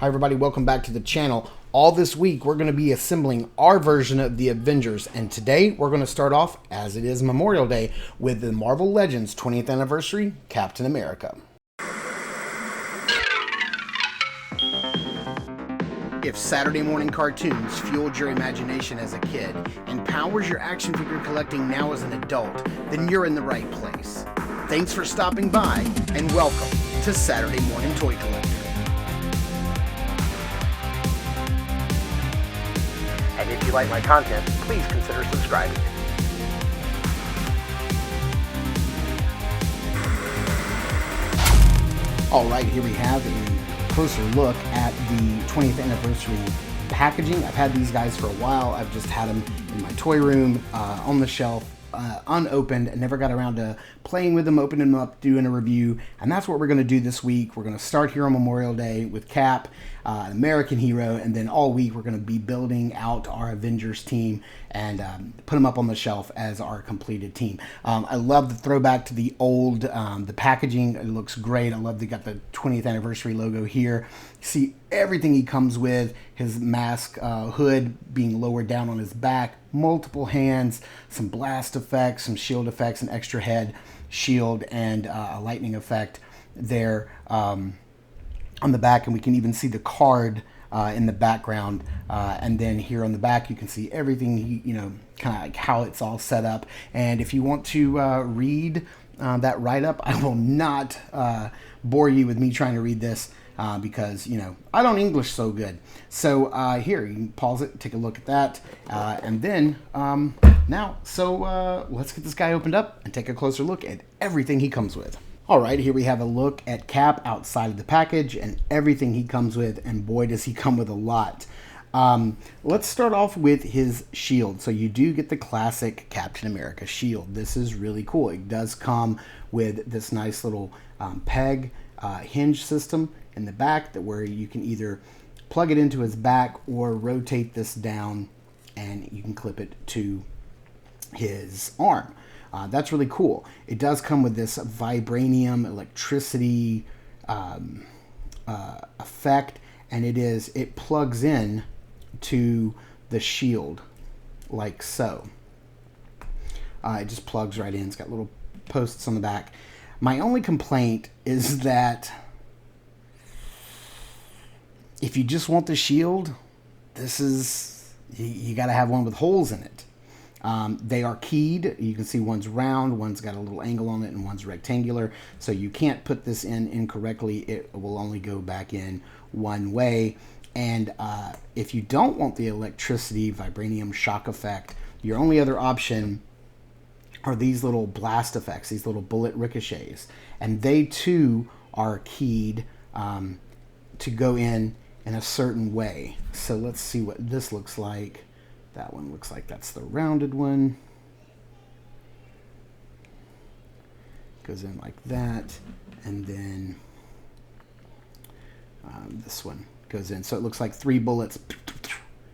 Hi everybody, welcome back to the channel. All this week we're going to be assembling our version of the Avengers, and today we're going to start off, as it is Memorial Day, with the Marvel Legends 20th Anniversary Captain America. If Saturday morning cartoons fueled your imagination as a kid and powers your action figure collecting now as an adult, then you're in the right place. Thanks for stopping by, and welcome to Saturday Morning Toy Collector. And if you like my content, please consider subscribing. Alright, here we have a closer look at the 20th anniversary packaging. I've had these guys for a while. I've just had them in my toy room, on the shelf, unopened, and never got around to playing with them, opening them up, doing a review. And that's what we're going to do this week. We're going to start here on Memorial Day with Cap, an American hero, and then all week we're going to be building out our Avengers team and put them up on the shelf as our completed team. I love the throwback to the old, the packaging. It looks great. I love they got the 20th anniversary logo here. You see everything he comes with, his mask, hood being lowered down on his back, multiple hands, some blast effects, some shield effects, an extra head shield, and a lightning effect there on the back. And we can even see the card in the background, and then here on the back you can see everything, kind of like how it's all set up. And if you want to read that write-up, I will not bore you with me trying to read this because I don't English so good. So here, you can pause it, take a look at that, and then let's get this guy opened up and take a closer look at everything he comes with. Alright, here we have a look at Cap outside of the package and everything he comes with, and boy does he come with a lot. Let's start off with his shield. So you do get the classic Captain America shield. This is really cool. It does come with this nice little peg hinge system in the back where you can either plug it into his back or rotate this down and you can clip it to his arm. That's really cool. It does come with this vibranium electricity effect, and it plugs in to the shield like so. It just plugs right in. It's got little posts on the back. My only complaint is that if you just want the shield, you got to have one with holes in it. They are keyed. You can see one's round, one's got a little angle on it, and one's rectangular. So you can't put this in incorrectly. It will only go back in one way. And if you don't want the electricity vibranium shock effect, your only other option are these little blast effects, these little bullet ricochets. And they too are keyed to go in a certain way. So let's see what this looks like. That one looks like that's the rounded one. Goes in like that. And then this one goes in. So it looks like 3 bullets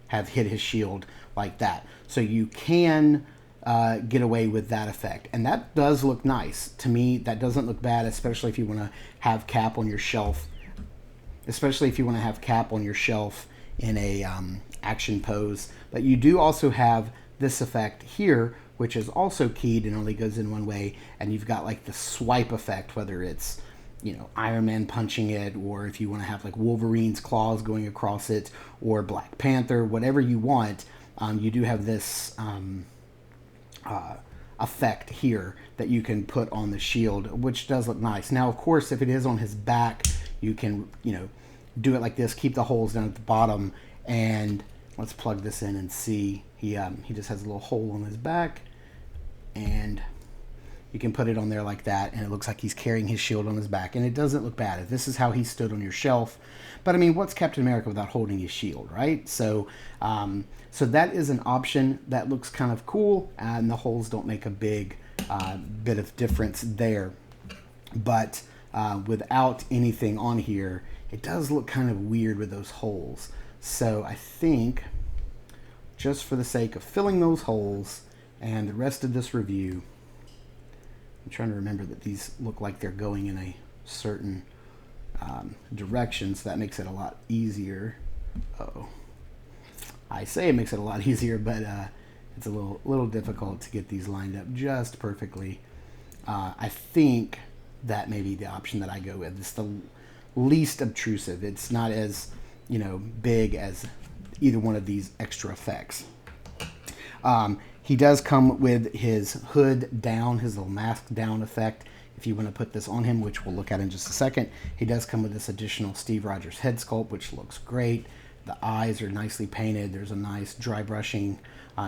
have hit his shield like that. So you can get away with that effect. And that does look nice. To me, that doesn't look bad, especially if you want to have Cap on your shelf. Especially if you want to have Cap on your shelf in a action pose. But you do also have this effect here, which is also keyed and only goes in one way, and you've got like the swipe effect, whether it's Iron Man punching it, or if you want to have like Wolverine's claws going across it, or Black Panther, whatever you want. You do have this effect here that you can put on the shield, which does look nice. Now of course, if it is on his back, you can do it like this, keep the holes down at the bottom, and let's plug this in and see. He just has a little hole on his back, and you can put it on there like that, and it looks like he's carrying his shield on his back, and it doesn't look bad. If this is how he stood on your shelf, but I mean, what's Captain America without holding his shield, right? So so that is an option that looks kind of cool, and the holes don't make a big bit of difference there. But without anything on here, it does look kind of weird with those holes. So I think, just for the sake of filling those holes and the rest of this review, I'm trying to remember that these look like they're going in a certain direction, so that makes it a lot easier. Oh, I say it makes it a lot easier, but it's a little difficult to get these lined up just perfectly. I think that may be the option that I go with. It's the least obtrusive. It's not as, big as either one of these extra effects. He does come with his hood down, his little mask down effect. If you want to put this on him, which we'll look at in just a second, he does come with this additional Steve Rogers head sculpt, which looks great. The eyes are nicely painted. There's a nice dry brushing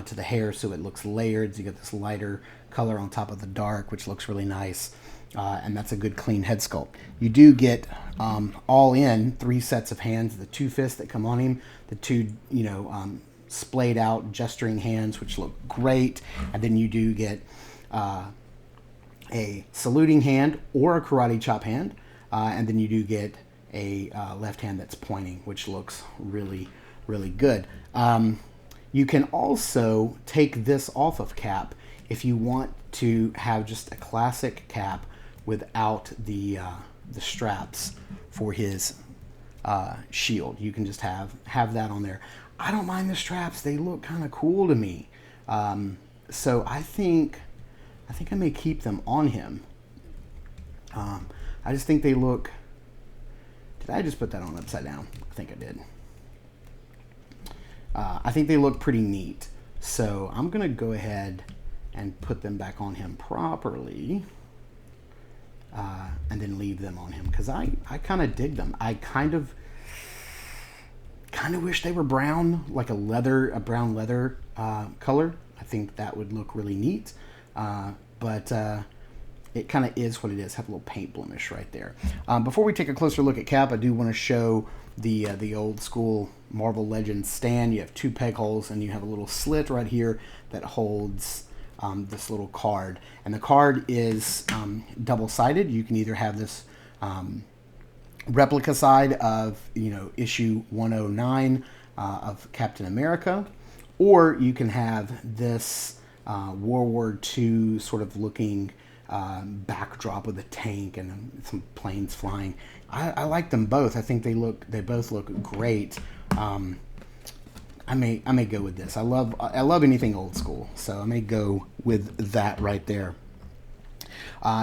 to the hair, so it looks layered. So you get this lighter color on top of the dark, which looks really nice. And that's a good clean head sculpt. You do get all in 3 sets of hands, the 2 fists that come on him, the 2, splayed out gesturing hands, which look great. And then you do get a saluting hand or a karate chop hand. And then you do get a left hand that's pointing, which looks really, really good. You can also take this off of Cap if you want to have just a classic Cap without the straps for his shield. You can just have that on there. I don't mind the straps. They look kind of cool to me. So I think I may keep them on him. I just think they look... Did I just put that on upside down? I think I did. I think they look pretty neat. So I'm going to go ahead and put them back on him properly. And then leave them on him, because I kind of dig them. I kind of wish they were brown, like a brown leather color. I think that would look really neat. But it kind of is what it is. Have a little paint blemish right there. Before we take a closer look at Cap, I do want to show the old school Marvel Legends stand. You have 2 peg holes, and you have a little slit right here that holds this little card. And the card is double-sided. You can either have this replica side of issue 109 of Captain America, or you can have this World War II sort of looking backdrop with a tank and some planes flying. I like them both. I think they both look great. I may go with this. I love anything old school, so I may go with that right there.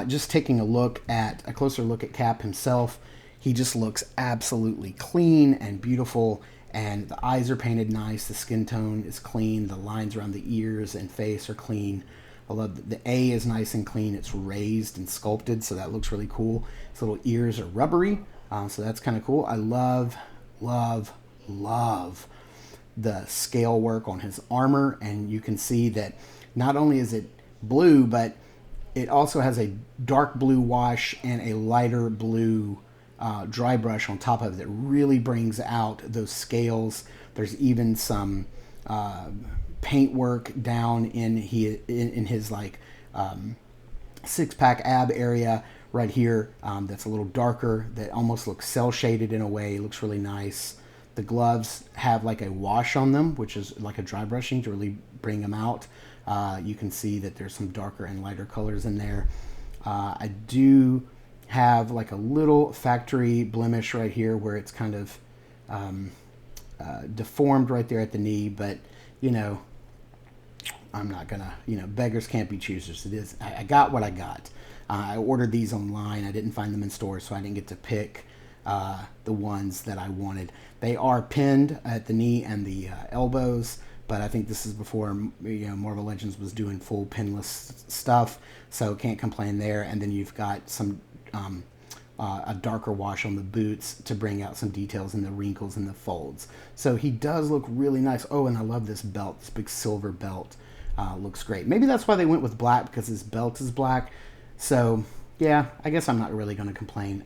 Just taking a closer look at Cap himself, he just looks absolutely clean and beautiful, and the eyes are painted nice, the skin tone is clean, the lines around the ears and face are clean. I love the A is nice and clean. It's raised and sculpted, so that looks really cool. His little ears are rubbery, so that's kind of cool. I love the scale work on his armor, and you can see that not only is it blue, but it also has a dark blue wash and a lighter blue dry brush on top of it that really brings out those scales. There's even some paint work down in his like 6-pack ab area right here, that's a little darker, that almost looks cell shaded in a way. It looks really nice. The gloves have like a wash on them, which is like a dry brushing to really bring them out. You can see that there's some darker and lighter colors in there. I do have like a little factory blemish right here where it's kind of deformed right there at the knee, but I'm not gonna, beggars can't be choosers. It is, I got what I got. I ordered these online. I didn't find them in stores, so I didn't get to pick the ones that I wanted. They are pinned at the knee and the elbows, but I think this is before Marvel Legends was doing full pinless stuff, so can't complain there. And then you've got some a darker wash on the boots to bring out some details in the wrinkles and the folds. So he does look really nice. Oh, and I love this belt, this big silver belt. Looks great. Maybe that's why they went with black, because his belt is black. So yeah, I guess I'm not really going to complain.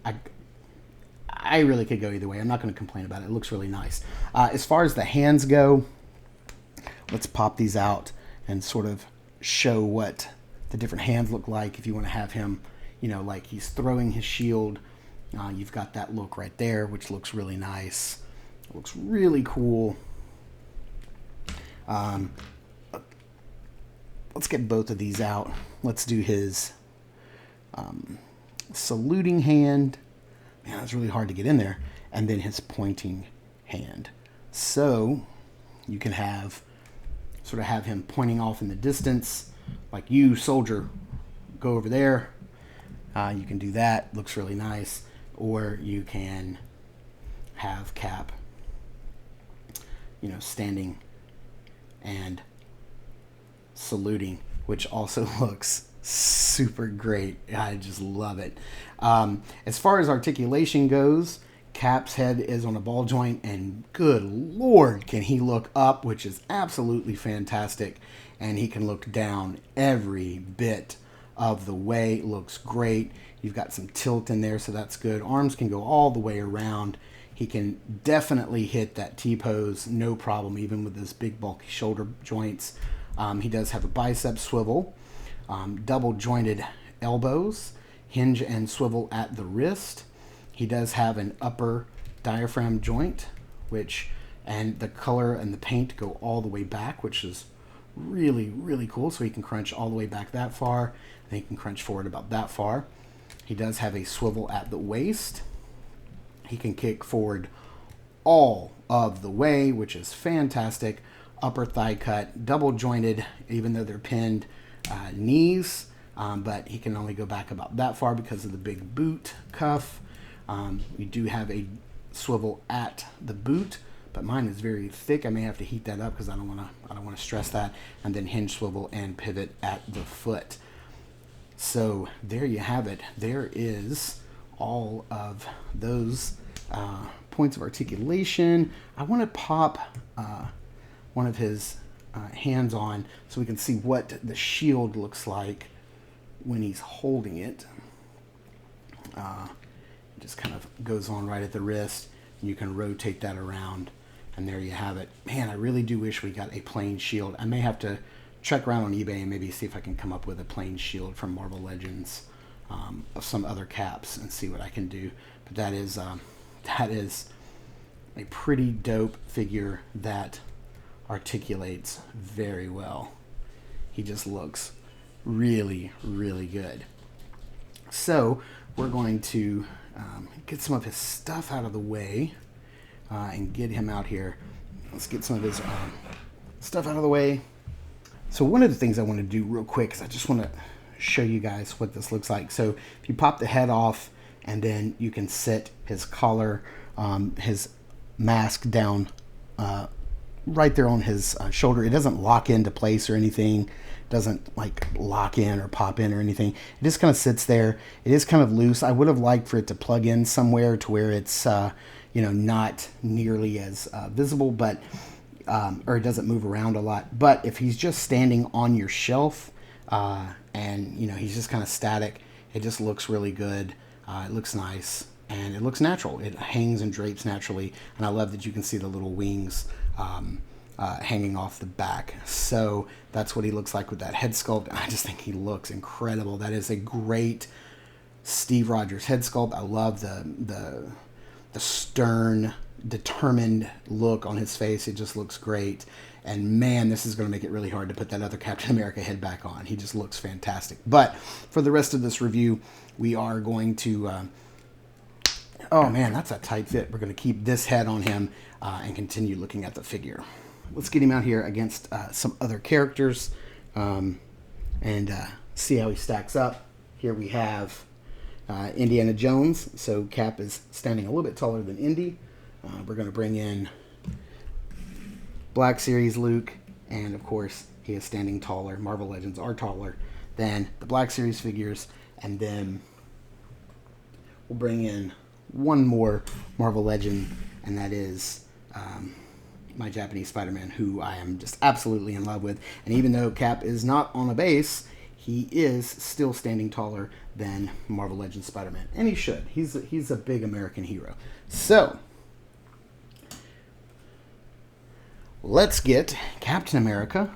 I really could go either way. I'm not going to complain about it. It looks really nice. As far as the hands go, let's pop these out and sort of show what the different hands look like. If you want to have him, like he's throwing his shield, you've got that look right there, which looks really nice. It looks really cool. Let's get both of these out. Let's do his saluting hand man, it's really hard to get in there. And then his pointing hand. So you can sort of have him pointing off in the distance, like, you soldier, go over there. You can do that. Looks really nice. Or you can have Cap, standing and saluting, which also looks super great. I just love it. As far as articulation goes, Cap's head is on a ball joint, and good Lord, can he look up, which is absolutely fantastic. And he can look down every bit of the way. Looks great. You've got some tilt in there, so that's good. Arms can go all the way around. He can definitely hit that T-pose, no problem, even with his big bulky shoulder joints. He does have a bicep swivel, double jointed elbows, hinge and swivel at the wrist. He does have an upper diaphragm joint, and the color and the paint go all the way back, which is really, really cool. So he can crunch all the way back that far, and he can crunch forward about that far. He does have a swivel at the waist. He can kick forward all of the way, which is fantastic. Upper thigh cut, double jointed, even though they're pinned, knees, but he can only go back about that far because of the big boot cuff. We do have a swivel at the boot, but mine is very thick. I may have to heat that up because I don't want to stress that. And then hinge swivel and pivot at the foot. So there you have it. There is all of those points of articulation. I want to pop one of his hands on so we can see what the shield looks like when he's holding it. It just kind of goes on right at the wrist, and you can rotate that around, and there you have it. Man, I really do wish we got a plain shield. I may have to check around on eBay and maybe see if I can come up with a plain shield from Marvel Legends of some other caps and see what I can do. But that is a pretty dope figure that articulates very well. He just looks really, really good. So we're going to get some of his stuff out of the way and get him out here. Let's get some of his stuff out of the way. So one of the things I want to do real quick is I just want to show you guys what this looks like. So if you pop the head off, and then you can set his collar, his mask down right there on his shoulder. It doesn't lock into place or anything. It doesn't like lock in or pop in or anything. It just kind of sits there. It is kind of loose. I would have liked for it to plug in somewhere to where it's not nearly as visible, but or it doesn't move around a lot. But if he's just standing on your shelf and he's just kind of static, it just looks really good. It looks nice and it looks natural. It hangs and drapes naturally, and I love that you can see the little wings hanging off the back. So that's what he looks like with that head sculpt. I just think he looks incredible. That is a great Steve Rogers head sculpt. I love the stern, determined look on his face. It just looks great. And man, this is going to make it really hard to put that other Captain America head back on. He just looks fantastic. But for the rest of this review, we are going to... oh man, that's a tight fit. We're going to keep this head on him and continue looking at the figure. Let's get him out here against some other characters and see how he stacks up. Here we have Indiana Jones. So Cap is standing a little bit taller than Indy. We're going to bring in Black Series Luke, and of course he is standing taller. Marvel Legends are taller than the Black Series figures, and then we'll bring in one more Marvel Legend, and that is my Japanese Spider-Man, who I am just absolutely in love with. And even though Cap is not on a base, he is still standing taller than Marvel Legends Spider-Man, and he should. He's a big American hero. So let's get Captain America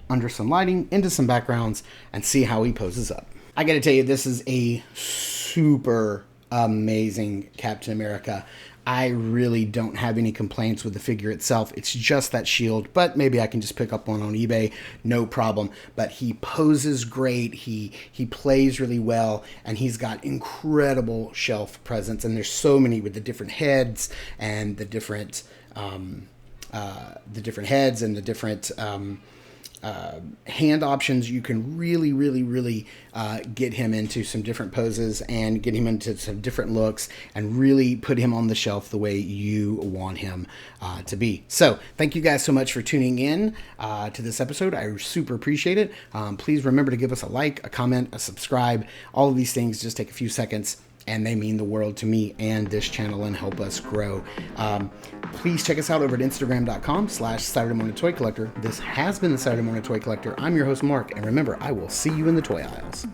under some lighting, into some backgrounds, and see how he poses up. I gotta tell you, this is a super amazing Captain America. I really don't have any complaints with the figure itself. It's just that shield, but maybe I can just pick up one on eBay, no problem. But he poses great, he plays really well, and he's got incredible shelf presence. And there's so many with the different heads and the different hand options. You can really get him into some different poses and get him into some different looks and really put him on the shelf the way you want him to be. So thank you guys so much for tuning in to this episode. I super appreciate it. Please remember to give us a like, a comment, a subscribe. All of these things just take a few seconds, and they mean the world to me and this channel and help us grow. Please check us out over at Instagram.com/Saturday Morning Toy Collector. This has been the Saturday Morning Toy Collector. I'm your host, Mark, and remember, I will see you in the toy aisles.